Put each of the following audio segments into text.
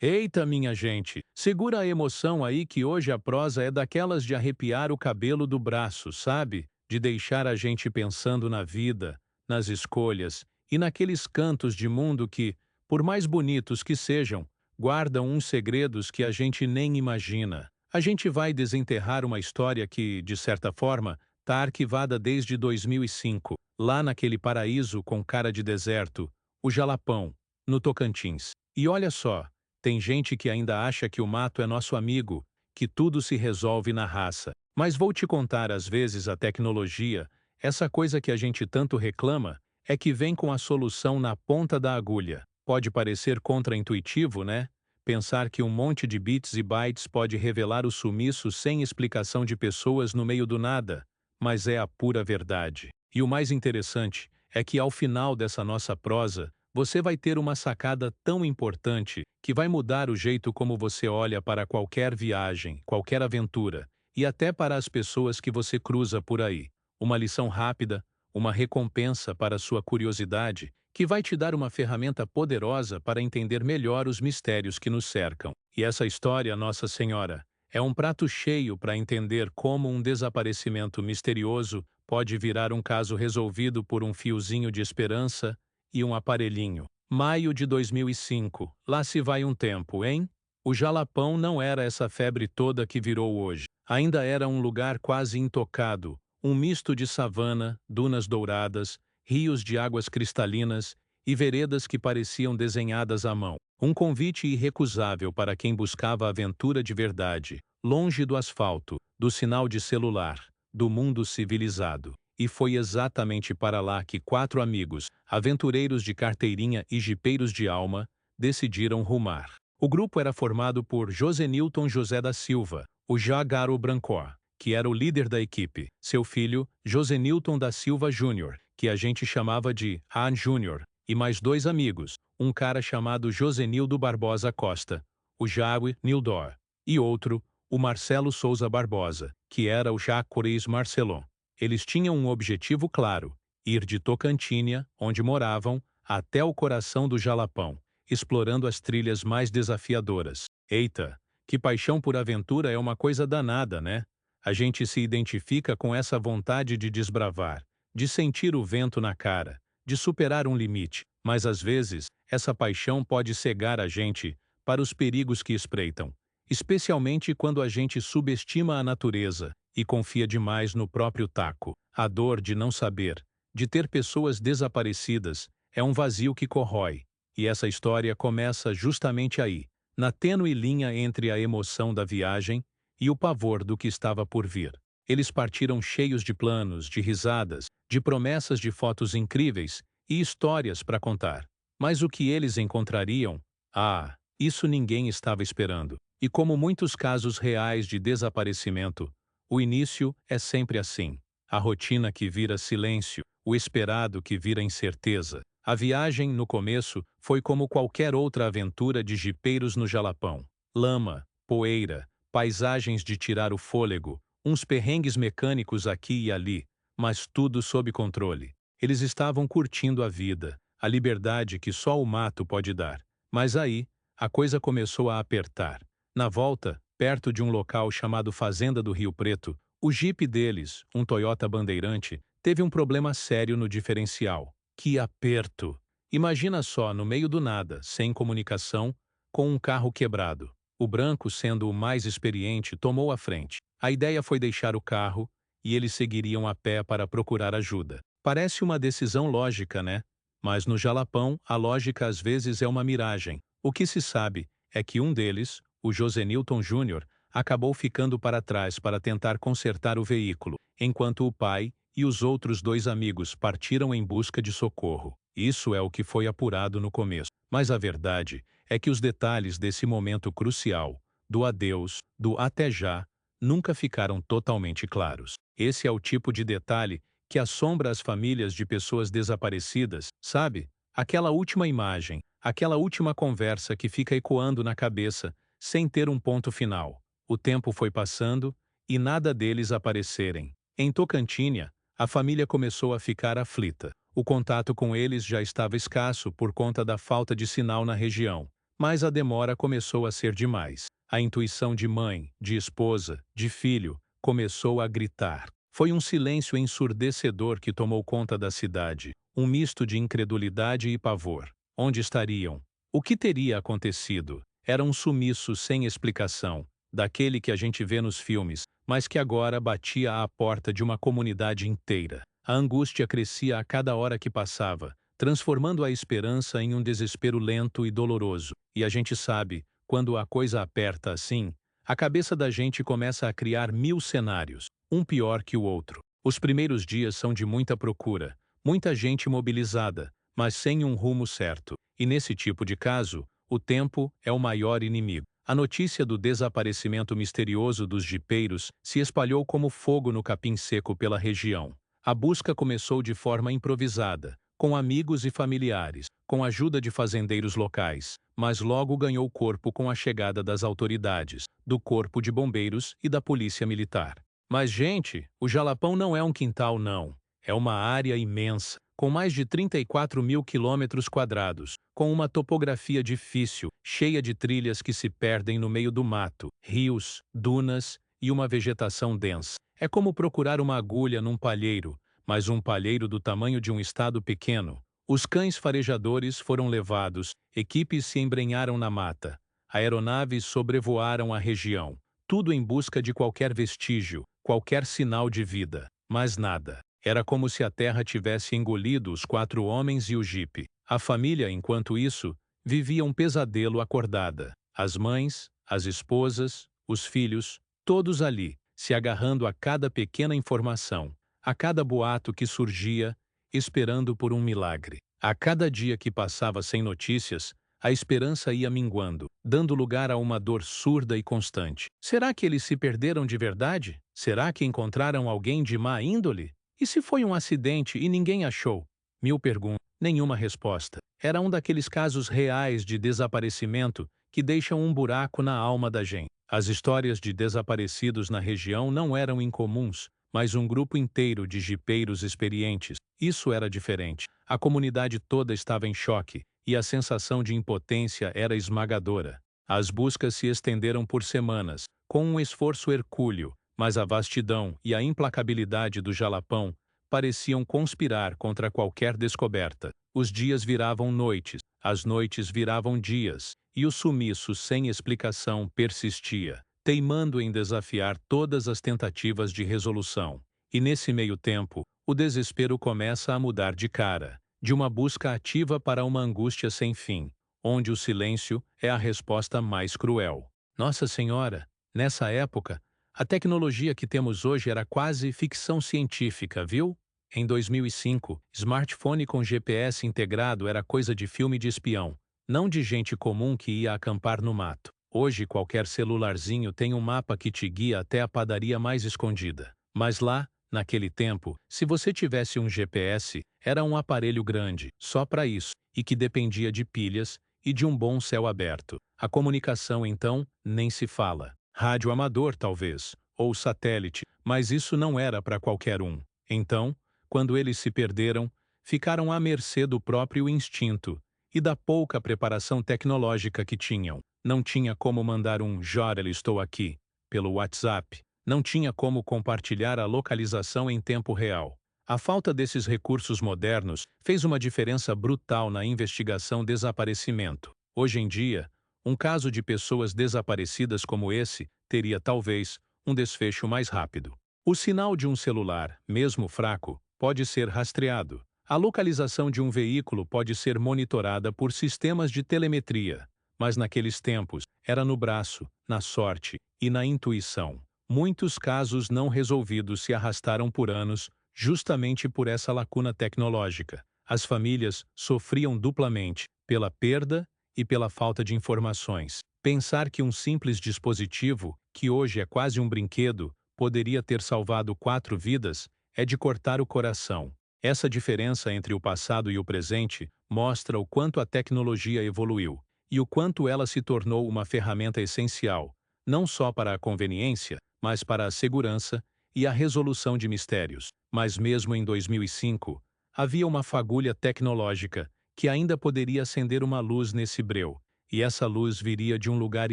Eita, minha gente, segura a emoção aí que hoje a prosa é daquelas de arrepiar o cabelo do braço, sabe? De deixar a gente pensando na vida, nas escolhas e naqueles cantos de mundo que, por mais bonitos que sejam, guardam uns segredos que a gente nem imagina. A gente vai desenterrar uma história que, de certa forma, tá arquivada desde 2005, lá naquele paraíso com cara de deserto, o Jalapão, no Tocantins. E olha só, tem gente que ainda acha que o mato é nosso amigo, que tudo se resolve na raça. Mas vou te contar, às vezes a tecnologia, essa coisa que a gente tanto reclama, é que vem com a solução na ponta da agulha. Pode parecer contraintuitivo, né? Pensar que um monte de bits e bytes pode revelar o sumiço sem explicação de pessoas no meio do nada, mas é a pura verdade. E o mais interessante é que ao final dessa nossa prosa, você vai ter uma sacada tão importante que vai mudar o jeito como você olha para qualquer viagem, qualquer aventura, e até para as pessoas que você cruza por aí. Uma lição rápida, uma recompensa para a sua curiosidade, que vai te dar uma ferramenta poderosa para entender melhor os mistérios que nos cercam. E essa história, Nossa Senhora, é um prato cheio para entender como um desaparecimento misterioso pode virar um caso resolvido por um fiozinho de esperança e um aparelhinho. Maio de 2005. Lá se vai um tempo, hein? O Jalapão não era essa febre toda que virou hoje. Ainda era um lugar quase intocado, um misto de savana, dunas douradas, rios de águas cristalinas e veredas que pareciam desenhadas à mão. Um convite irrecusável para quem buscava aventura de verdade, longe do asfalto, do sinal de celular, do mundo civilizado. E foi exatamente para lá que 4 amigos, aventureiros de carteirinha e jipeiros de alma, decidiram rumar. O grupo era formado por Josenilton José da Silva, o Jagaro Brancó, que era o líder da equipe, seu filho, Josenilton da Silva Júnior, que a gente chamava de Han Júnior, e mais 2 amigos, um cara chamado Josenildo Barbosa Costa, o Jaue Nildor, e outro, o Marcelo Souza Barbosa, que era o Jacques Marcelon. Eles tinham um objetivo claro: ir de Tocantinha, onde moravam, até o coração do Jalapão, explorando as trilhas mais desafiadoras. Eita, que paixão por aventura é uma coisa danada, né? A gente se identifica com essa vontade de desbravar, de sentir o vento na cara, de superar um limite, mas às vezes, essa paixão pode cegar a gente para os perigos que espreitam, especialmente quando a gente subestima a natureza e confia demais no próprio taco. A dor de não saber, de ter pessoas desaparecidas, é um vazio que corrói, e essa história começa justamente aí, na tênue linha entre a emoção da viagem e o pavor do que estava por vir. Eles partiram cheios de planos, de risadas, de promessas de fotos incríveis e histórias para contar. Mas o que eles encontrariam? Ah, isso ninguém estava esperando. E como muitos casos reais de desaparecimento, o início é sempre assim. A rotina que vira silêncio, o esperado que vira incerteza. A viagem, no começo, foi como qualquer outra aventura de jipeiros no Jalapão. Lama, poeira, paisagens de tirar o fôlego, uns perrengues mecânicos aqui e ali, mas tudo sob controle. Eles estavam curtindo a vida, a liberdade que só o mato pode dar. Mas aí, a coisa começou a apertar. Na volta, perto de um local chamado Fazenda do Rio Preto, o jipe deles, um Toyota Bandeirante, teve um problema sério no diferencial. Que aperto! Imagina só, no meio do nada, sem comunicação, com um carro quebrado. O branco, sendo o mais experiente, tomou a frente. A ideia foi deixar o carro, e eles seguiriam a pé para procurar ajuda. Parece uma decisão lógica, né? Mas no Jalapão, a lógica às vezes é uma miragem. O que se sabe é que um deles, o Josenilton Júnior, acabou ficando para trás para tentar consertar o veículo, enquanto o pai e os outros 2 amigos partiram em busca de socorro. Isso é o que foi apurado no começo. Mas a verdade é que os detalhes desse momento crucial, do adeus, do até já, nunca ficaram totalmente claros. Esse é o tipo de detalhe que assombra as famílias de pessoas desaparecidas, sabe? Aquela última imagem, aquela última conversa que fica ecoando na cabeça, sem ter um ponto final. O tempo foi passando e nada deles aparecerem. Em Tocantinha, a família começou a ficar aflita. O contato com eles já estava escasso por conta da falta de sinal na região. mas a demora começou a ser demais. A intuição de mãe, de esposa, de filho, começou a gritar. Foi um silêncio ensurdecedor que tomou conta da cidade, um misto de incredulidade e pavor. Onde estariam? O que teria acontecido? Era um sumiço sem explicação, daquele que a gente vê nos filmes, mas que agora batia à porta de uma comunidade inteira. A angústia crescia a cada hora que passava, transformando a esperança em um desespero lento e doloroso. E a gente sabe, quando a coisa aperta assim, a cabeça da gente começa a criar 1000 cenários, um pior que o outro. Os primeiros dias são de muita procura, muita gente mobilizada, mas sem um rumo certo. E nesse tipo de caso, o tempo é o maior inimigo. A notícia do desaparecimento misterioso dos jipeiros se espalhou como fogo no capim seco pela região. A busca começou de forma improvisada, com amigos e familiares, com a ajuda de fazendeiros locais, mas logo ganhou corpo com a chegada das autoridades, do Corpo de Bombeiros e da Polícia Militar. Mas, gente, o Jalapão não é um quintal, não. É uma área imensa, com mais de 34 mil quilômetros quadrados, com uma topografia difícil, cheia de trilhas que se perdem no meio do mato, rios, dunas e uma vegetação densa. É como procurar uma agulha num palheiro, mas um palheiro do tamanho de um estado pequeno. Os cães farejadores foram levados, equipes se embrenharam na mata, aeronaves sobrevoaram a região, tudo em busca de qualquer vestígio, qualquer sinal de vida, mas nada. Era como se a terra tivesse engolido os 4 homens e o jipe. A família, enquanto isso, vivia um pesadelo acordada. As mães, as esposas, os filhos, todos ali, se agarrando a cada pequena informação, a cada boato que surgia, esperando por um milagre. A cada dia que passava sem notícias, a esperança ia minguando, dando lugar a uma dor surda e constante. Será que eles se perderam de verdade? Será que encontraram alguém de má índole? E se foi um acidente e ninguém achou? 1000 perguntas, nenhuma resposta. Era um daqueles casos reais de desaparecimento que deixam um buraco na alma da gente. As histórias de desaparecidos na região não eram incomuns, mas um grupo inteiro de jipeiros experientes. Isso era diferente. A comunidade toda estava em choque, e a sensação de impotência era esmagadora. As buscas se estenderam por semanas, com um esforço hercúleo, mas a vastidão e a implacabilidade do Jalapão pareciam conspirar contra qualquer descoberta. Os dias viravam noites, as noites viravam dias, e o sumiço sem explicação persistia, teimando em desafiar todas as tentativas de resolução. E nesse meio tempo, o desespero começa a mudar de cara, de uma busca ativa para uma angústia sem fim, onde o silêncio é a resposta mais cruel. Nossa Senhora, nessa época, a tecnologia que temos hoje era quase ficção científica, viu? Em 2005, smartphone com GPS integrado era coisa de filme de espião, não de gente comum que ia acampar no mato. Hoje, qualquer celularzinho tem um mapa que te guia até a padaria mais escondida. Mas lá, naquele tempo, se você tivesse um GPS, era um aparelho grande, só para isso, e que dependia de pilhas e de um bom céu aberto. A comunicação, então, nem se fala. Rádio amador, talvez, ou satélite, mas isso não era para qualquer um. Então, quando eles se perderam, ficaram à mercê do próprio instinto e da pouca preparação tecnológica que tinham. Não tinha como mandar um "Jorel, estou aqui" pelo WhatsApp. Não tinha como compartilhar a localização em tempo real. A falta desses recursos modernos fez uma diferença brutal na investigação desaparecimento. Hoje em dia, um caso de pessoas desaparecidas como esse teria, talvez, um desfecho mais rápido. O sinal de um celular, mesmo fraco, pode ser rastreado. A localização de um veículo pode ser monitorada por sistemas de telemetria. Mas naqueles tempos, era no braço, na sorte e na intuição. Muitos casos não resolvidos se arrastaram por anos, justamente por essa lacuna tecnológica. As famílias sofriam duplamente, pela perda e pela falta de informações. Pensar que um simples dispositivo, que hoje é quase um brinquedo, poderia ter salvado 4 vidas, é de cortar o coração. Essa diferença entre o passado e o presente mostra o quanto a tecnologia evoluiu e o quanto ela se tornou uma ferramenta essencial, não só para a conveniência, mas para a segurança e a resolução de mistérios. Mas mesmo em 2005, havia uma fagulha tecnológica que ainda poderia acender uma luz nesse breu, e essa luz viria de um lugar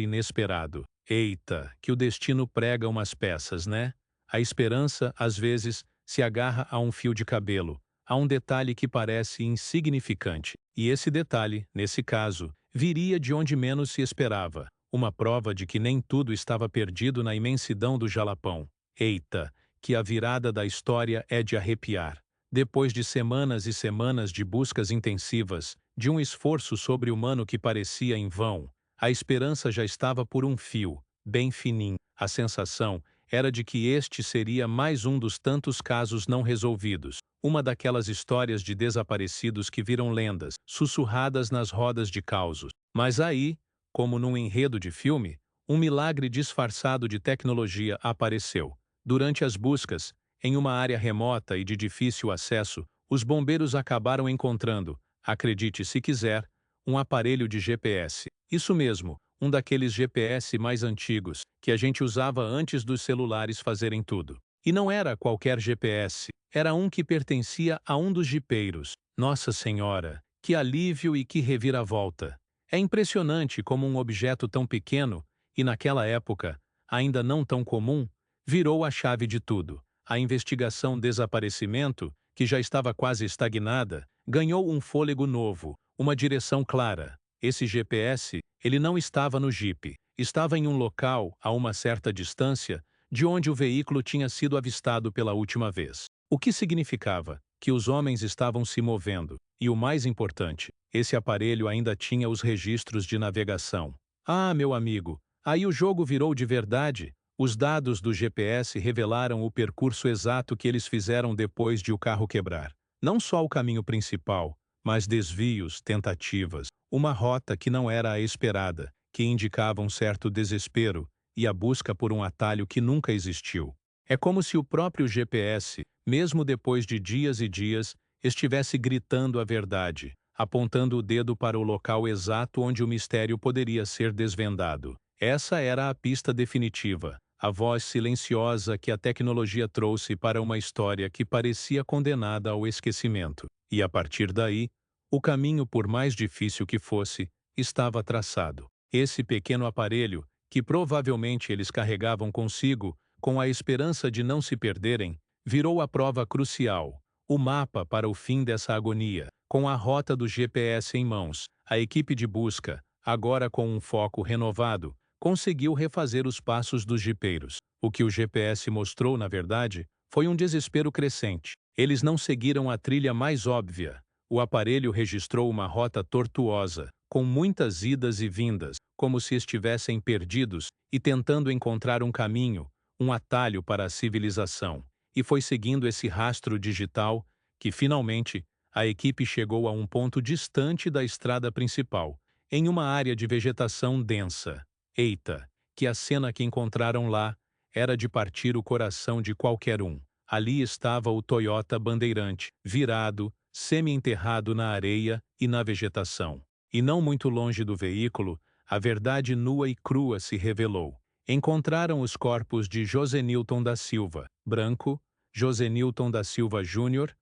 inesperado. Eita, que o destino prega umas peças, né? A esperança, às vezes, se agarra a um fio de cabelo, a um detalhe que parece insignificante. E esse detalhe, nesse caso, viria de onde menos se esperava, uma prova de que nem tudo estava perdido na imensidão do Jalapão. Eita, que a virada da história é de arrepiar. Depois de semanas e semanas de buscas intensivas, de um esforço sobre-humano que parecia em vão, a esperança já estava por um fio, bem fininho. A sensação era de que este seria mais um dos tantos casos não resolvidos, uma daquelas histórias de desaparecidos que viram lendas, sussurradas nas rodas de causos. Mas aí, como num enredo de filme, um milagre disfarçado de tecnologia apareceu. Durante as buscas, em uma área remota e de difícil acesso, os bombeiros acabaram encontrando, acredite se quiser, um aparelho de GPS. Isso mesmo, um daqueles GPS mais antigos, que a gente usava antes dos celulares fazerem tudo. E não era qualquer GPS, era um que pertencia a um dos jipeiros. Nossa Senhora, que alívio e que reviravolta! É impressionante como um objeto tão pequeno, e naquela época, ainda não tão comum, virou a chave de tudo. A investigação desaparecimento, que já estava quase estagnada, ganhou um fôlego novo, uma direção clara. Esse GPS, ele não estava no jipe, estava em um local, a uma certa distância, de onde o veículo tinha sido avistado pela última vez. O que significava? Que os homens estavam se movendo. E o mais importante, esse aparelho ainda tinha os registros de navegação. Ah, meu amigo, aí o jogo virou de verdade. Os dados do GPS revelaram o percurso exato que eles fizeram depois de o carro quebrar. Não só o caminho principal, mas desvios, tentativas, uma rota que não era a esperada, que indicava um certo desespero e a busca por um atalho que nunca existiu. É como se o próprio GPS, mesmo depois de dias e dias, estivesse gritando a verdade, apontando o dedo para o local exato onde o mistério poderia ser desvendado. Essa era a pista definitiva, a voz silenciosa que a tecnologia trouxe para uma história que parecia condenada ao esquecimento. E a partir daí, o caminho, por mais difícil que fosse, estava traçado. Esse pequeno aparelho, que provavelmente eles carregavam consigo, com a esperança de não se perderem, virou a prova crucial, o mapa para o fim dessa agonia. Com a rota do GPS em mãos, a equipe de busca, agora com um foco renovado, conseguiu refazer os passos dos jipeiros. O que o GPS mostrou, na verdade, foi um desespero crescente. Eles não seguiram a trilha mais óbvia. O aparelho registrou uma rota tortuosa, com muitas idas e vindas, como se estivessem perdidos e tentando encontrar um caminho, um atalho para a civilização. E foi seguindo esse rastro digital que, finalmente, a equipe chegou a um ponto distante da estrada principal, em uma área de vegetação densa. Eita, que a cena que encontraram lá era de partir o coração de qualquer um. Ali estava o Toyota Bandeirante, virado, semi-enterrado na areia e na vegetação. E não muito longe do veículo, a verdade nua e crua se revelou. Encontraram os corpos de Josenilton da Silva, branco, Josenilton da Silva Júnior,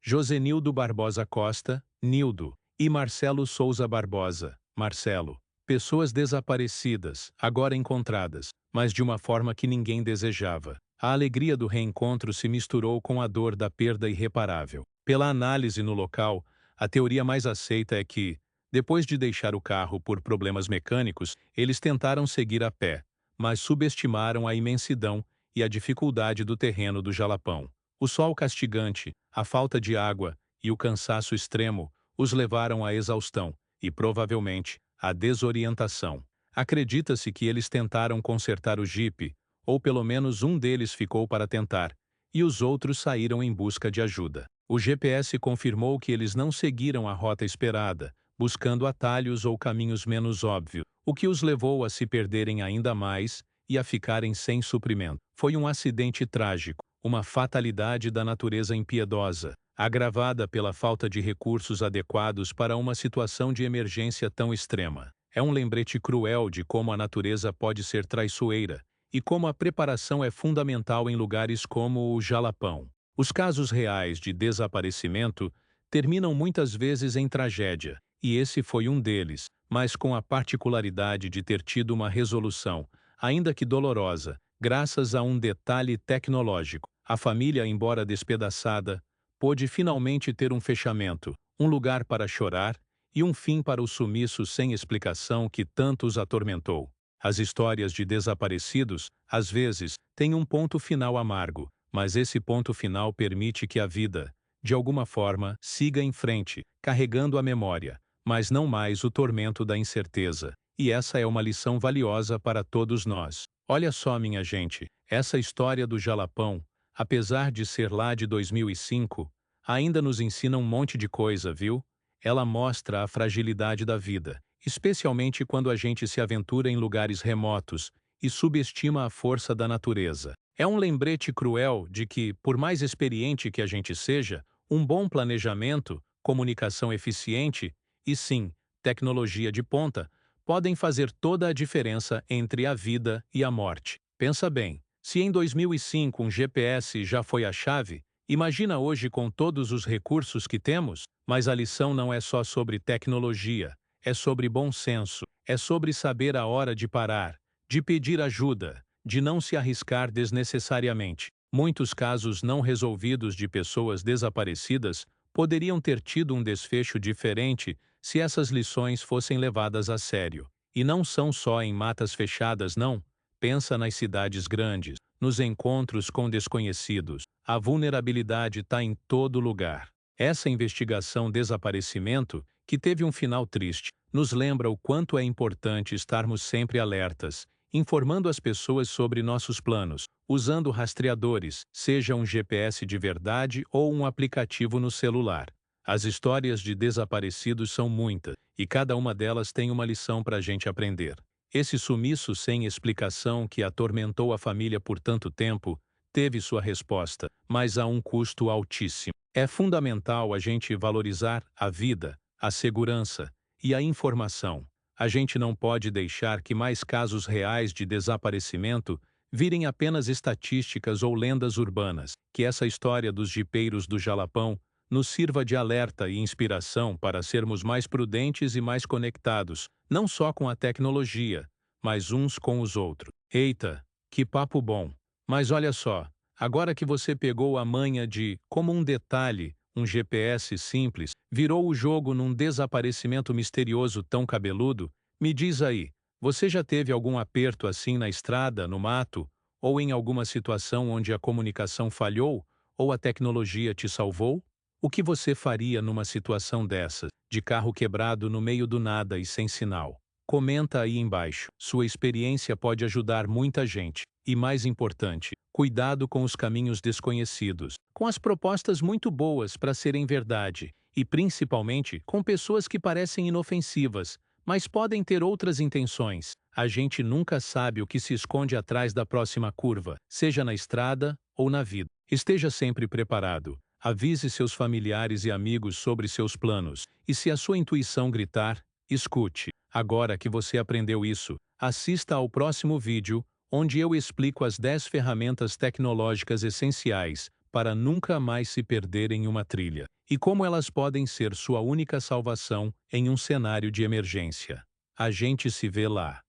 Josenildo Barbosa Costa, Nildo, e Marcelo Souza Barbosa, Marcelo. Pessoas desaparecidas, agora encontradas, mas de uma forma que ninguém desejava. A alegria do reencontro se misturou com a dor da perda irreparável. Pela análise no local, a teoria mais aceita é que, depois de deixar o carro por problemas mecânicos, eles tentaram seguir a pé, mas subestimaram a imensidão e a dificuldade do terreno do Jalapão. O sol castigante, a falta de água e o cansaço extremo os levaram à exaustão e, provavelmente, à desorientação. Acredita-se que eles tentaram consertar o jipe, ou pelo menos um deles ficou para tentar, e os outros saíram em busca de ajuda. O GPS confirmou que eles não seguiram a rota esperada, buscando atalhos ou caminhos menos óbvios, o que os levou a se perderem ainda mais e a ficarem sem suprimento. Foi um acidente trágico, uma fatalidade da natureza impiedosa, agravada pela falta de recursos adequados para uma situação de emergência tão extrema. É um lembrete cruel de como a natureza pode ser traiçoeira e como a preparação é fundamental em lugares como o Jalapão. Os casos reais de desaparecimento terminam muitas vezes em tragédia, e esse foi um deles, mas com a particularidade de ter tido uma resolução, ainda que dolorosa, graças a um detalhe tecnológico. A família, embora despedaçada, pôde finalmente ter um fechamento, um lugar para chorar e um fim para o sumiço sem explicação que tanto os atormentou. As histórias de desaparecidos, às vezes, têm um ponto final amargo, mas esse ponto final permite que a vida, de alguma forma, siga em frente, carregando a memória, mas não mais o tormento da incerteza. E essa é uma lição valiosa para todos nós. Olha só, minha gente, essa história do Jalapão, apesar de ser lá de 2005, ainda nos ensina um monte de coisa, viu? Ela mostra a fragilidade da vida, especialmente quando a gente se aventura em lugares remotos e subestima a força da natureza. É um lembrete cruel de que, por mais experiente que a gente seja, um bom planejamento, comunicação eficiente e, sim, tecnologia de ponta, podem fazer toda a diferença entre a vida e a morte. Pensa bem, se em 2005 um GPS já foi a chave, imagina hoje com todos os recursos que temos. Mas a lição não é só sobre tecnologia, é sobre bom senso, é sobre saber a hora de parar, de pedir ajuda, de não se arriscar desnecessariamente. Muitos casos não resolvidos de pessoas desaparecidas poderiam ter tido um desfecho diferente se essas lições fossem levadas a sério. E não são só em matas fechadas, não. Pensa nas cidades grandes, nos encontros com desconhecidos. A vulnerabilidade está em todo lugar. Essa investigação desaparecimento, que teve um final triste, nos lembra o quanto é importante estarmos sempre alertas, informando as pessoas sobre nossos planos, usando rastreadores, seja um GPS de verdade ou um aplicativo no celular. As histórias de desaparecidos são muitas, e cada uma delas tem uma lição para a gente aprender. Esse sumiço sem explicação que atormentou a família por tanto tempo, teve sua resposta, mas a um custo altíssimo. É fundamental a gente valorizar a vida, a segurança e a informação. A gente não pode deixar que mais casos reais de desaparecimento virem apenas estatísticas ou lendas urbanas. Que essa história dos jipeiros do Jalapão nos sirva de alerta e inspiração para sermos mais prudentes e mais conectados, não só com a tecnologia, mas uns com os outros. Eita, que papo bom! Mas olha só, agora que você pegou a manha de, como um detalhe, um GPS simples, virou o jogo num desaparecimento misterioso tão cabeludo, me diz aí, você já teve algum aperto assim na estrada, no mato, ou em alguma situação onde a comunicação falhou, ou a tecnologia te salvou? O que você faria numa situação dessas, de carro quebrado no meio do nada e sem sinal? Comenta aí embaixo. Sua experiência pode ajudar muita gente. E mais importante, cuidado com os caminhos desconhecidos, com as propostas muito boas para serem verdade, e principalmente com pessoas que parecem inofensivas, mas podem ter outras intenções. A gente nunca sabe o que se esconde atrás da próxima curva, seja na estrada ou na vida. Esteja sempre preparado. Avise seus familiares e amigos sobre seus planos, e se a sua intuição gritar, escute. Agora que você aprendeu isso, assista ao próximo vídeo, onde eu explico as 10 ferramentas tecnológicas essenciais para nunca mais se perder em uma trilha, e como elas podem ser sua única salvação em um cenário de emergência. A gente se vê lá.